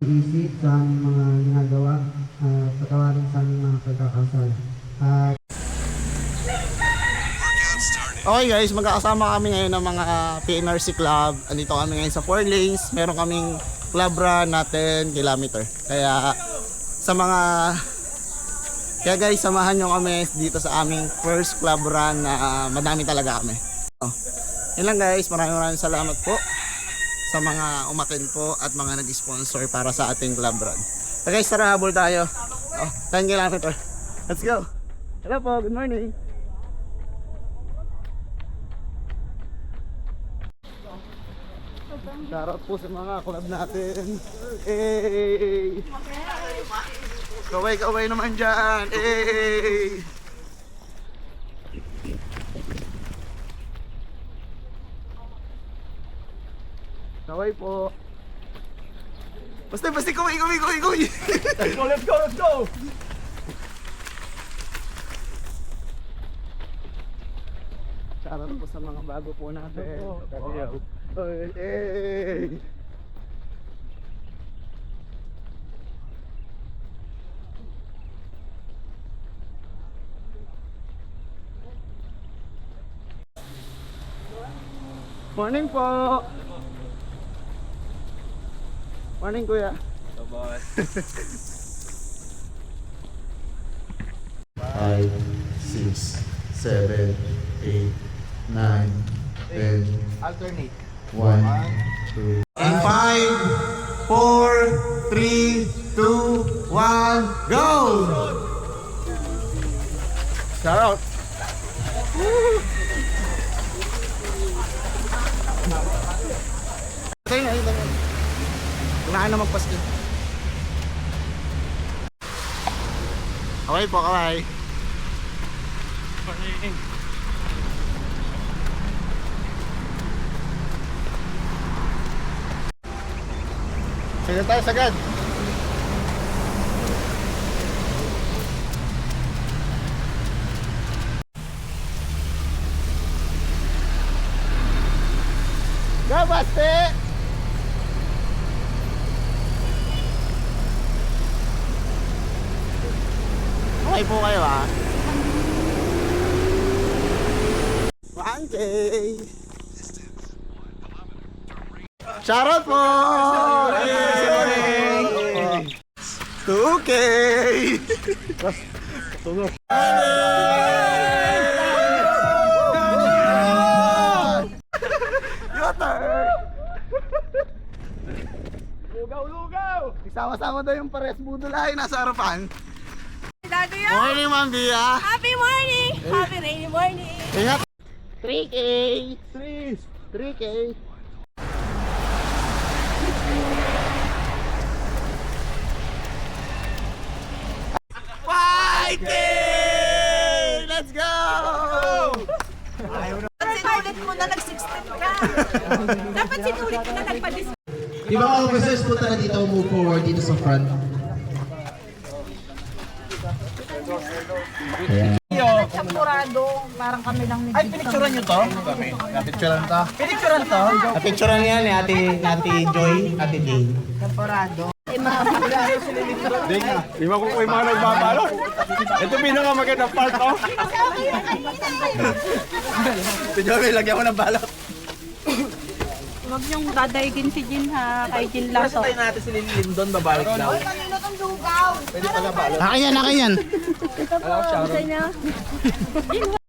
isip sa aming mga ginagawa, patawarin sa aming mga pagkakasala. Okay guys, magkakasama kami ngayon ng mga PNRC Club. Andito kami ngayon sa 4 lanes. Meron kaming club run na 10 kilometer. Kaya guys, samahan nyo kami dito sa aming first club run na madami talaga kami. Yun lang guys, maraming salamat po sa mga umattend po at mga nag-sponsor para sa ating club run. So guys, tara, habol tayo. 10 kilometer. Let's go. Hello po, good morning. Shoutout po sa mga club natin. Hey! Kaway naman dyan. Hey! Kaway po. Basta kaway. Let's go! Shoutout po sa mga bago po natin. Hey! Morning po! Morning kuya! Hello boss. 5, 6, 7, 8, 9, 10, Alternate. 1, 2. In 5, 4, 3, 2, 1, go! Shout out! Okay, ayun lang. Kailangan na magpasko. Okay po, kaway. Morning. Sige tayo sagad. Go, Baste! Okay po kayo ha. 1K! Shoutout po! Hey! 2K! Lugaw! Isama-sama daw yung pares budulay nasa harapan. Daddy yun! Morning, Ma'am Bia! Happy morning! Happy rainy morning! Ingat! 3K! 3K! Let's go! Sinulit mo na nag-16 ka! Dapat sinulit mo na nagpa-dis. Di ba officers, punta na dito, move forward dito sa front. Ayan. Champurado, parang kami lang ni... Ay, pinicturan nyo to? Pinicturan to? Pinicturan to? Napicturean niya ni Ate Joy, Ate Day. Champurado. Lima ko yung mga nagbabalot. Ito pinakamagandang part, oh. Ito may lagyan ko ng balot. Huwag niyong dadaigin si Jin ha, kay Jin Lasso. Tayo natin si Lindon, babalik daw. Pwede pala balot. Akin yan! Ito po, sa niya.